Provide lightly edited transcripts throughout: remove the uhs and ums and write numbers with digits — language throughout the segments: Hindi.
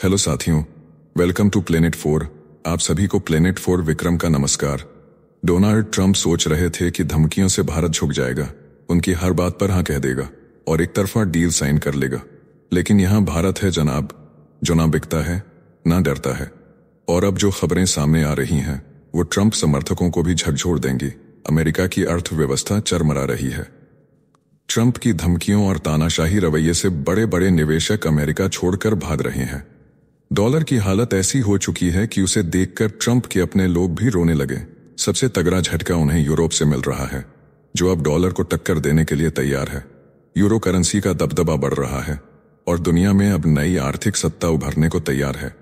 हेलो साथियों, वेलकम टू प्लेनेट 4। आप सभी को प्लेनेट 4 विक्रम का नमस्कार। डोनाल्ड ट्रंप सोच रहे थे कि धमकियों से भारत झुक जाएगा, उनकी हर बात पर हाँ कह देगा और एक तरफा डील साइन कर लेगा। लेकिन यहाँ भारत है जनाब, जो ना बिकता है ना डरता है। और अब जो खबरें सामने आ रही हैं वो ट्रंप समर्थकों को भी झकझोर देंगी। अमेरिका की अर्थव्यवस्था चरमरा रही है। ट्रंप की धमकियों और तानाशाही रवैये से बड़े बड़े निवेशक अमेरिका छोड़कर भाग रहे हैं। डॉलर की हालत ऐसी हो चुकी है कि उसे देखकर ट्रंप के अपने लोग भी रोने लगे। सबसे तगड़ा झटका उन्हें यूरोप से मिल रहा है, जो अब डॉलर को टक्कर देने के लिए तैयार है। यूरो करेंसी का दबदबा बढ़ रहा है और दुनिया में अब नई आर्थिक सत्ता उभरने को तैयार है।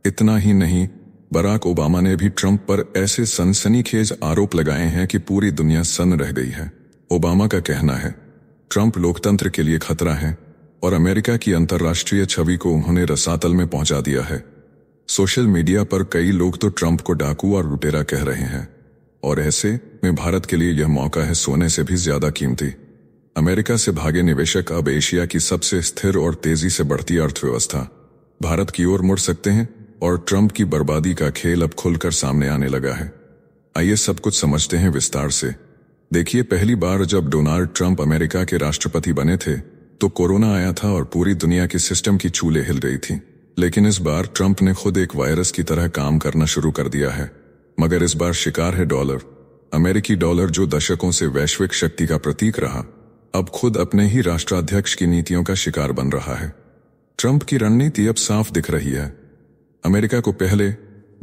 इतना ही नहीं, बराक ओबामा ने भी ट्रंप पर ऐसे सनसनीखेज आरोप लगाए हैं कि पूरी दुनिया सन्न रह गई है। ओबामा का कहना है ट्रंप लोकतंत्र के लिए खतरा है और अमेरिका की अंतर्राष्ट्रीय छवि को उन्होंने रसातल में पहुंचा दिया है। सोशल मीडिया पर कई लोग तो ट्रंप को डाकू और लुटेरा कह रहे हैं और ऐसे में भारत के लिए यह मौका है सोने से भी ज्यादा कीमती। अमेरिका से भागे निवेशक अब एशिया की सबसे स्थिर और तेजी से बढ़ती अर्थव्यवस्था भारत की ओर मुड़ सकते हैं और ट्रंप की बर्बादी का खेल अब खुलकर सामने आने लगा है। आइए सब कुछ समझते हैं विस्तार से। देखिए, पहली बार जब डोनाल्ड ट्रंप अमेरिका के राष्ट्रपति बने थे तो कोरोना आया था और पूरी दुनिया की सिस्टम की चूल्हे हिल गई थी। लेकिन इस बार ट्रंप ने खुद एक वायरस की तरह काम करना शुरू कर दिया है, मगर इस बार शिकार है डॉलर। अमेरिकी डॉलर, जो दशकों से वैश्विक शक्ति का प्रतीक रहा, अब खुद अपने ही राष्ट्राध्यक्ष की नीतियों का शिकार बन रहा है। ट्रंप की रणनीति अब साफ दिख रही है। अमेरिका को पहले,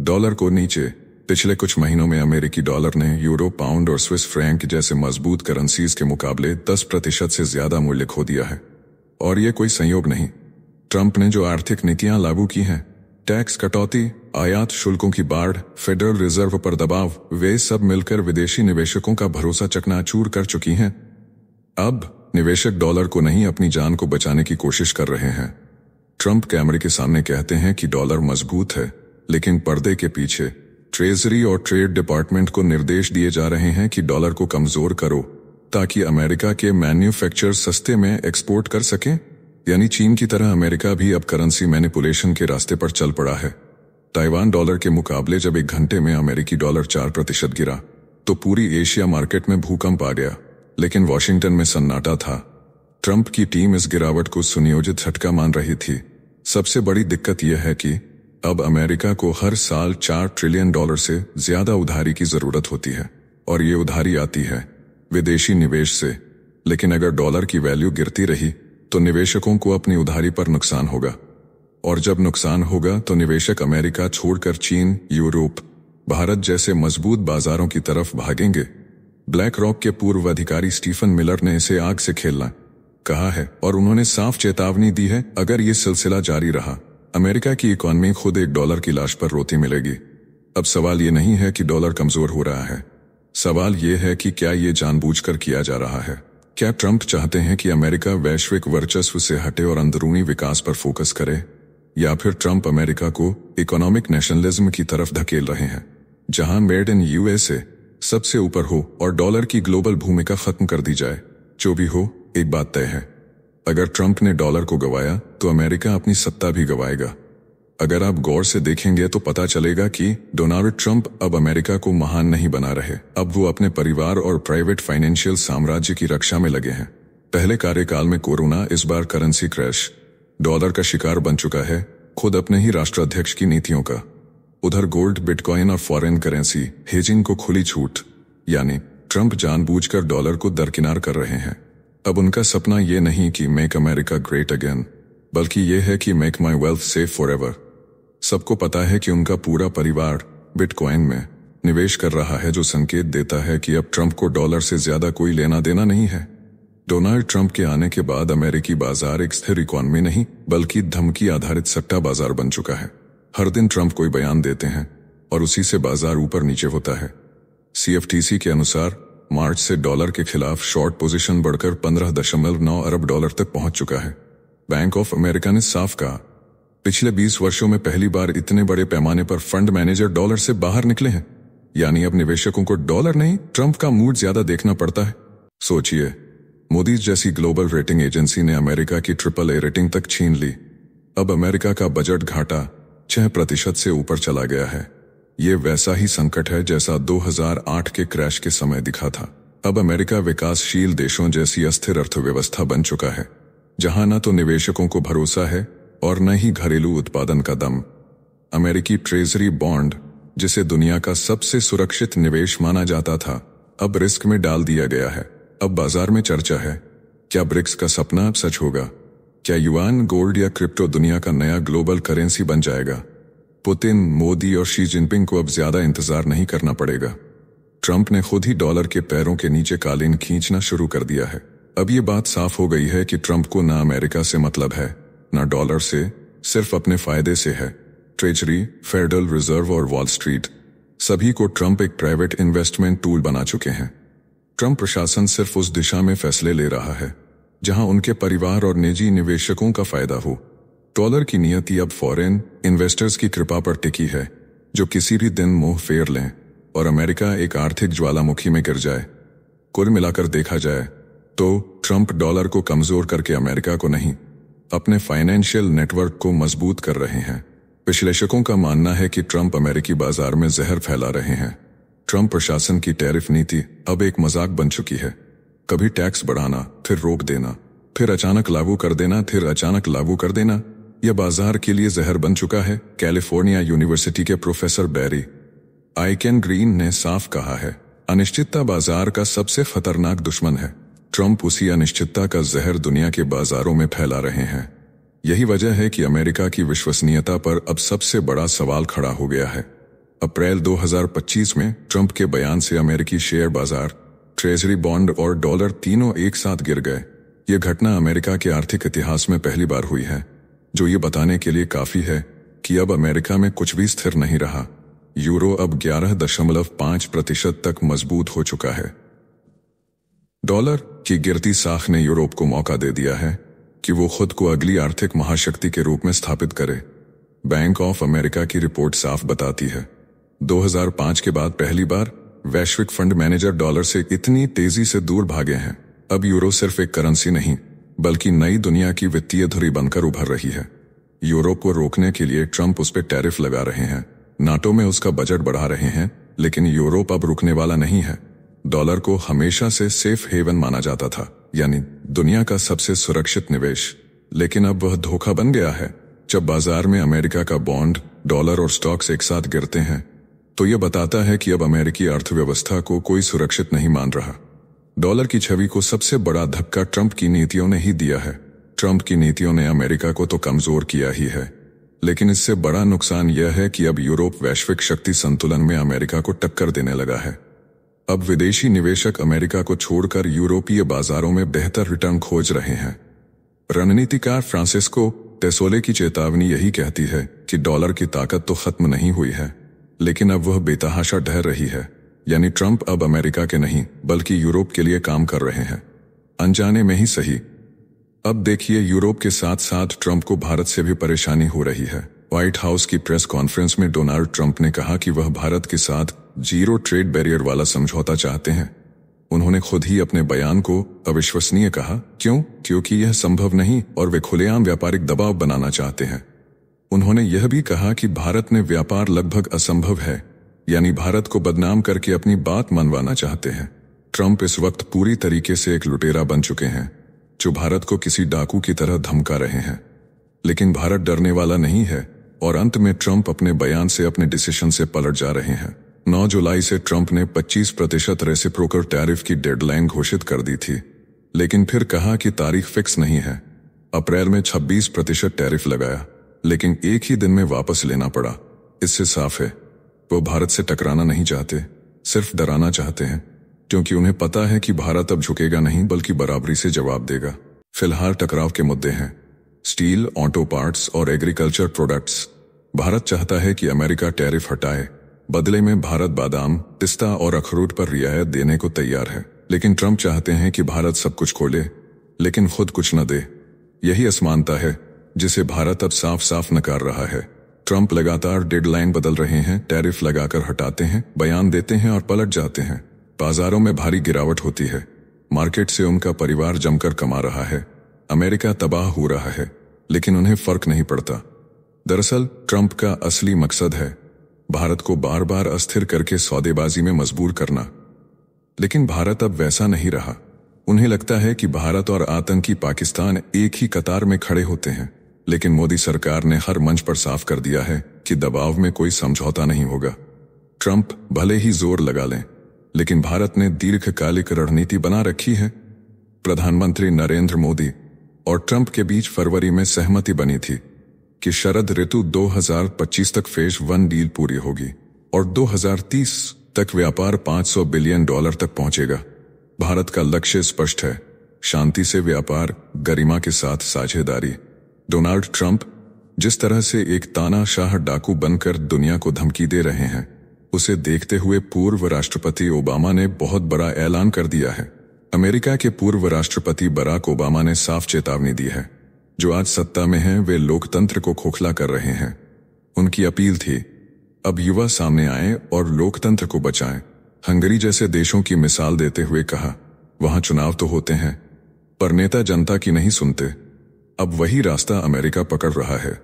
डॉलर को नीचे। पिछले कुछ महीनों में अमेरिकी डॉलर ने यूरो, पाउंड और स्विस फ्रैंक जैसे मजबूत करेंसीज के मुकाबले 10% से ज्यादा मूल्य खो दिया है। और ये कोई संयोग नहीं। ट्रंप ने जो आर्थिक नीतियां लागू की हैं, टैक्स कटौती, आयात शुल्कों की बाढ़, फेडरल रिजर्व पर दबाव, वे सब मिलकर विदेशी निवेशकों का भरोसा चकनाचूर कर चुकी हैं। अब निवेशक डॉलर को नहीं, अपनी जान को बचाने की कोशिश कर रहे हैं। ट्रंप कैमरे के सामने कहते हैं कि डॉलर मजबूत है, लेकिन पर्दे के पीछे ट्रेजरी और ट्रेड डिपार्टमेंट को निर्देश दिए जा रहे हैं कि डॉलर को कमजोर करो ताकि अमेरिका के मैन्युफैक्चर सस्ते में एक्सपोर्ट कर सकें। यानी चीन की तरह अमेरिका भी अब करेंसी मैनिपुलेशन के रास्ते पर चल पड़ा है। ताइवान डॉलर के मुकाबले जब एक घंटे में अमेरिकी डॉलर 4% गिरा तो पूरी एशिया मार्केट में भूकंप आ गया, लेकिन वॉशिंगटन में सन्नाटा था। ट्रंप की टीम इस गिरावट को सुनियोजित झटका मान रही थी। सबसे बड़ी दिक्कत यह है कि अब अमेरिका को हर साल $4 ट्रिलियन से ज्यादा उधारी की जरूरत होती है और ये उधारी आती है विदेशी निवेश से। लेकिन अगर डॉलर की वैल्यू गिरती रही तो निवेशकों को अपनी उधारी पर नुकसान होगा, और जब नुकसान होगा तो निवेशक अमेरिका छोड़कर चीन, यूरोप, भारत जैसे मजबूत बाजारों की तरफ भागेंगे। ब्लैक रॉक के पूर्व अधिकारी स्टीफन मिलर ने इसे आग से खेलना कहा है और उन्होंने साफ चेतावनी दी है, अगर ये सिलसिला जारी रहा अमेरिका की इकॉनमी खुद एक डॉलर की लाश पर रोती मिलेगी। अब सवाल ये नहीं है कि डॉलर कमजोर हो रहा है, सवाल ये है कि क्या ये जानबूझकर किया जा रहा है। क्या ट्रंप चाहते हैं कि अमेरिका वैश्विक वर्चस्व से हटे और अंदरूनी विकास पर फोकस करे, या फिर ट्रंप अमेरिका को इकोनॉमिक नेशनलिज्म की तरफ धकेल रहे हैं, जहां मेड इन यूएसए सबसे ऊपर हो और डॉलर की ग्लोबल भूमिका खत्म कर दी जाए। जो भी हो, एक बात तय है, अगर ट्रंप ने डॉलर को गंवाया तो अमेरिका अपनी सत्ता भी गंवाएगा। अगर आप गौर से देखेंगे तो पता चलेगा कि डोनाल्ड ट्रंप अब अमेरिका को महान नहीं बना रहे, अब वो अपने परिवार और प्राइवेट फाइनेंशियल साम्राज्य की रक्षा में लगे हैं। पहले कार्यकाल में कोरोना, इस बार करेंसी क्रैश, डॉलर का शिकार बन चुका है, खुद अपने ही राष्ट्राध्यक्ष की नीतियों का। उधर गोल्ड, बिटकॉइन और फॉरेन करेंसी हेजिंग को खुली छूट, यानी ट्रंप जानबूझकर डॉलर को दरकिनार कर रहे हैं। अब उनका सपना ये नहीं कि मेक अमेरिका ग्रेट अगेन, बल्कि ये है कि make my wealth safe for ever. सबको पता है कि उनका पूरा परिवार बिटकॉइन में निवेश कर रहा है, जो संकेत देता है कि अब ट्रंप को डॉलर से ज्यादा कोई लेना देना नहीं है। डोनाल्ड ट्रंप के आने के बाद अमेरिकी बाजार एक स्थिर इकॉनमी नहीं, बल्कि धमकी आधारित सट्टा बाजार बन चुका है। हर दिन ट्रंप कोई बयान देते हैं और उसी से बाजार ऊपर नीचे होता है। CFTC के अनुसार मार्च से डॉलर के खिलाफ शॉर्ट पोजीशन बढ़कर 15.9 अरब डॉलर तक पहुंच चुका है। बैंक ऑफ अमेरिका ने साफ कहा, पिछले 20 वर्षों में पहली बार इतने बड़े पैमाने पर फंड मैनेजर डॉलर से बाहर निकले हैं। यानी अब निवेशकों को डॉलर नहीं, ट्रंप का मूड ज्यादा देखना पड़ता है। सोचिए, मोदी जैसी ग्लोबल रेटिंग एजेंसी ने अमेरिका की AAA रेटिंग तक छीन ली। अब अमेरिका का बजट घाटा 6% से ऊपर चला गया है। ये वैसा ही संकट है जैसा 2008 के क्रैश के समय दिखा था। अब अमेरिका विकासशील देशों जैसी अस्थिर अर्थव्यवस्था बन चुका है, जहां न तो निवेशकों को भरोसा है और न ही घरेलू उत्पादन का दम। अमेरिकी ट्रेजरी बॉन्ड, जिसे दुनिया का सबसे सुरक्षित निवेश माना जाता था, अब रिस्क में डाल दिया गया है। अब बाजार में चर्चा है, क्या ब्रिक्स का सपना अब सच होगा? क्या युआन, गोल्ड या क्रिप्टो दुनिया का नया ग्लोबल करेंसी बन जाएगा? पुतिन, मोदी और शी जिनपिंग को अब ज्यादा इंतजार नहीं करना पड़ेगा। ट्रंप ने खुद ही डॉलर के पैरों के नीचे कालीन खींचना शुरू कर दिया है। अब ये बात साफ हो गई है कि ट्रंप को ना अमेरिका से मतलब है, ना डॉलर से, सिर्फ अपने फायदे से है। ट्रेजरी, फेडरल रिजर्व और वॉल स्ट्रीट, सभी को ट्रंप एक प्राइवेट इन्वेस्टमेंट टूल बना चुके हैं। ट्रंप प्रशासन सिर्फ उस दिशा में फैसले ले रहा है जहां उनके परिवार और निजी निवेशकों का फायदा हो। डॉलर की नियति अब फॉरेन इन्वेस्टर्स की कृपा पर टिकी है, जो किसी भी दिन मुंह फेर लें और अमेरिका एक आर्थिक ज्वालामुखी में गिर जाए। कुल मिलाकर देखा जाए तो ट्रंप डॉलर को कमजोर करके अमेरिका को नहीं, अपने फाइनेंशियल नेटवर्क को मजबूत कर रहे हैं। विश्लेषकों का मानना है कि ट्रंप अमेरिकी बाजार में जहर फैला रहे हैं। ट्रंप प्रशासन की टैरिफ नीति अब एक मजाक बन चुकी है। कभी टैक्स बढ़ाना, फिर रोक देना, फिर अचानक लागू कर देना, फिर अचानक लागू कर देना। यह बाजार के लिए जहर बन चुका है। कैलिफोर्निया यूनिवर्सिटी के प्रोफेसर बैरी आइकेन ग्रीन ने साफ कहा है, अनिश्चितता बाजार का सबसे खतरनाक दुश्मन है। ट्रंप उसी अनिश्चितता का जहर दुनिया के बाजारों में फैला रहे हैं। यही वजह है कि अमेरिका की विश्वसनीयता पर अब सबसे बड़ा सवाल खड़ा हो गया है। अप्रैल 2025 में ट्रंप के बयान से अमेरिकी शेयर बाजार, ट्रेजरी बॉन्ड और डॉलर तीनों एक साथ गिर गए। यह घटना अमेरिका के आर्थिक इतिहास में पहली बार हुई है, जो ये बताने के लिए काफी है कि अब अमेरिका में कुछ भी स्थिर नहीं रहा। यूरो अब 11.5% तक मजबूत हो चुका है। डॉलर की गिरती साख ने यूरोप को मौका दे दिया है कि वो खुद को अगली आर्थिक महाशक्ति के रूप में स्थापित करे। बैंक ऑफ अमेरिका की रिपोर्ट साफ बताती है, 2005 के बाद पहली बार वैश्विक फंड मैनेजर डॉलर से इतनी तेजी से दूर भागे हैं। अब यूरो सिर्फ एक करेंसी नहीं, बल्कि नई दुनिया की वित्तीय धुरी बनकर उभर रही है। यूरोप को रोकने के लिए ट्रंप उस पर टैरिफ लगा रहे हैं, नाटो में उसका बजट बढ़ा रहे हैं, लेकिन यूरोप अब रुकने वाला नहीं है। डॉलर को हमेशा से सेफ हेवन माना जाता था, यानी दुनिया का सबसे सुरक्षित निवेश। लेकिन अब वह धोखा बन गया है। जब बाजार में अमेरिका का बॉन्ड, डॉलर और स्टॉक्स एक साथ गिरते हैं, तो यह बताता है कि अब अमेरिकी अर्थव्यवस्था को कोई सुरक्षित नहीं मान रहा। डॉलर की छवि को सबसे बड़ा धक्का ट्रंप की नीतियों ने ही दिया है। ट्रंप की नीतियों ने अमेरिका को तो कमजोर किया ही है, लेकिन इससे बड़ा नुकसान यह है कि अब यूरोप वैश्विक शक्ति संतुलन में अमेरिका को टक्कर देने लगा है। अब विदेशी निवेशक अमेरिका को छोड़कर यूरोपीय बाजारों में बेहतर रिटर्न खोज रहे हैं। रणनीतिकार फ्रांसिस्को टेसोले की चेतावनी यही कहती है कि डॉलर की ताकत तो खत्म नहीं हुई है, लेकिन अब वह बेतहाशा ढह रही है। यानी ट्रंप अब अमेरिका के नहीं, बल्कि यूरोप के लिए काम कर रहे हैं, अनजाने में ही सही। अब देखिए, यूरोप के साथ साथ ट्रंप को भारत से भी परेशानी हो रही है। व्हाइट हाउस की प्रेस कॉन्फ्रेंस में डोनाल्ड ट्रंप ने कहा कि वह भारत के साथ जीरो ट्रेड बैरियर वाला समझौता चाहते हैं। उन्होंने खुद ही अपने बयान को अविश्वसनीय कहा। क्यों? क्योंकि यह संभव नहीं और वे खुलेआम व्यापारिक दबाव बनाना चाहते हैं। उन्होंने यह भी कहा कि भारत में व्यापार लगभग असंभव है, यानी भारत को बदनाम करके अपनी बात मनवाना चाहते हैं। ट्रंप इस वक्त पूरी तरीके से एक लुटेरा बन चुके हैं, जो भारत को किसी डाकू की तरह धमका रहे हैं। लेकिन भारत डरने वाला नहीं है और अंत में ट्रंप अपने बयान से, अपने डिसीजन से पलट जा रहे हैं। 9 जुलाई से ट्रंप ने 25% रेसिप्रोकल टैरिफ की डेडलाइन घोषित कर दी थी, लेकिन फिर कहा कि तारीख फिक्स नहीं है। अप्रैल में 26% टैरिफ लगाया, लेकिन एक ही दिन में वापस लेना पड़ा। इससे साफ है वो भारत से टकराना नहीं चाहते, सिर्फ डराना चाहते हैं, क्योंकि उन्हें पता है कि भारत अब झुकेगा नहीं बल्कि बराबरी से जवाब देगा। फिलहाल टकराव के मुद्दे हैं स्टील, ऑटो पार्ट्स और एग्रीकल्चर प्रोडक्ट्स। भारत चाहता है कि अमेरिका टैरिफ हटाए, बदले में भारत बादाम, पिस्ता और अखरोट पर रियायत देने को तैयार है। लेकिन ट्रंप चाहते हैं कि भारत सब कुछ खोले लेकिन खुद कुछ न दे। यही असमानता है जिसे भारत अब साफ साफ नकार रहा है। ट्रंप लगातार डेडलाइन बदल रहे हैं, टैरिफ लगाकर हटाते हैं, बयान देते हैं और पलट जाते हैं। बाजारों में भारी गिरावट होती है, मार्केट से उनका परिवार जमकर कमा रहा है, अमेरिका तबाह हो रहा है। लेकिन उन्हें फर्क नहीं पड़ता। दरअसल ट्रंप का असली मकसद है भारत को बार बार अस्थिर करके सौदेबाजी में मजबूर करना। लेकिन भारत अब वैसा नहीं रहा। उन्हें लगता है कि भारत और आतंकी पाकिस्तान एक ही कतार में खड़े होते हैं। लेकिन मोदी सरकार ने हर मंच पर साफ कर दिया है कि दबाव में कोई समझौता नहीं होगा। ट्रंप भले ही जोर लगा लें, लेकिन भारत ने दीर्घकालिक रणनीति बना रखी है। प्रधानमंत्री नरेंद्र मोदी और ट्रंप के बीच फरवरी में सहमति बनी थी कि शरद ऋतु 2025 तक फेज 1 डील पूरी होगी और 2030 तक व्यापार $500 बिलियन तक पहुंचेगा। भारत का लक्ष्य स्पष्ट है, शांति से व्यापार, गरिमा के साथ साझेदारी। डोनाल्ड ट्रंप जिस तरह से एक तानाशाह डाकू बनकर दुनिया को धमकी दे रहे हैं, उसे देखते हुए पूर्व राष्ट्रपति ओबामा ने बहुत बड़ा ऐलान कर दिया है। अमेरिका के पूर्व राष्ट्रपति बराक ओबामा ने साफ चेतावनी दी है, जो आज सत्ता में हैं वे लोकतंत्र को खोखला कर रहे हैं। उनकी अपील थी, अब युवा सामने आए और लोकतंत्र को बचाएं। हंगरी जैसे देशों की मिसाल देते हुए कहा, वहां चुनाव तो होते हैं पर नेता जनता की नहीं सुनते। अब वही रास्ता अमेरिका पकड़ रहा है।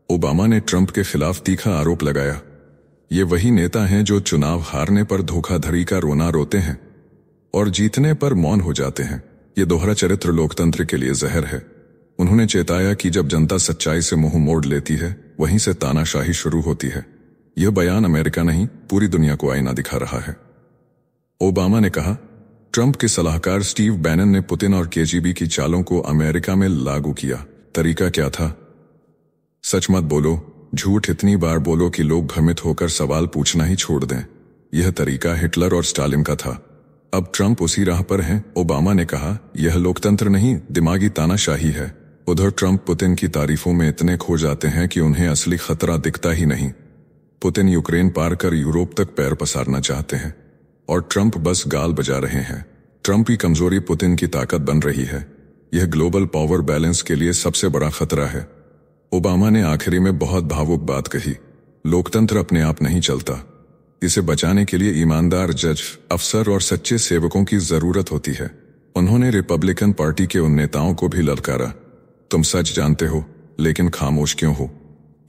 ओबामा ने ट्रंप के खिलाफ तीखा आरोप लगाया, ये वही नेता हैं जो चुनाव हारने पर धोखाधड़ी का रोना रोते हैं और जीतने पर मौन हो जाते हैं। ये दोहरा चरित्र लोकतंत्र के लिए जहर है। उन्होंने चेताया कि जब जनता सच्चाई से मुंह मोड़ लेती है, वहीं से तानाशाही शुरू होती है। यह बयान अमेरिका नहीं, पूरी दुनिया को आईना दिखा रहा है। ओबामा ने कहा, ट्रंप के सलाहकार स्टीव बैनन ने पुतिन और केजीबी की चालों को अमेरिका में लागू किया। तरीका क्या था? सच मत बोलो, झूठ इतनी बार बोलो कि लोग भ्रमित होकर सवाल पूछना ही छोड़ दें। यह तरीका हिटलर और स्टालिन का था। अब ट्रंप उसी राह पर हैं। ओबामा ने कहा, यह लोकतंत्र नहीं, दिमागी तानाशाही है। उधर ट्रंप पुतिन की तारीफों में इतने खो जाते हैं कि उन्हें असली खतरा दिखता ही नहीं। पुतिन यूक्रेन पार कर यूरोप तक पैर पसारना चाहते हैं और ट्रंप बस गाल बजा रहे हैं। ट्रंप की कमजोरी पुतिन की ताकत बन रही है। यह ग्लोबल पावर बैलेंस के लिए सबसे बड़ा खतरा है। ओबामा ने आखिरी में बहुत भावुक बात कही, लोकतंत्र अपने आप नहीं चलता। इसे बचाने के लिए ईमानदार जज, अफसर और सच्चे सेवकों की जरूरत होती है। उन्होंने रिपब्लिकन पार्टी के उन नेताओं को भी ललकारा, तुम सच जानते हो लेकिन खामोश क्यों हो?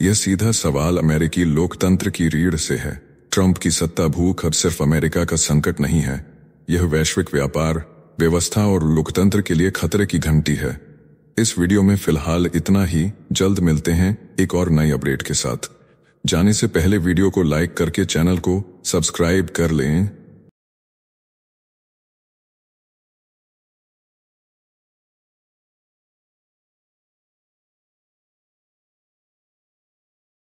यह सीधा सवाल अमेरिकी लोकतंत्र की रीढ़ से है। ट्रंप की सत्ता भूख अब सिर्फ अमेरिका का संकट नहीं है, यह वैश्विक व्यापार, व्यवस्था और लोकतंत्र के लिए खतरे की घंटी है। इस वीडियो में फिलहाल इतना ही। जल्द मिलते हैं एक और नई अपडेट के साथ। जाने से पहले वीडियो को लाइक करके चैनल को सब्सक्राइब कर लें।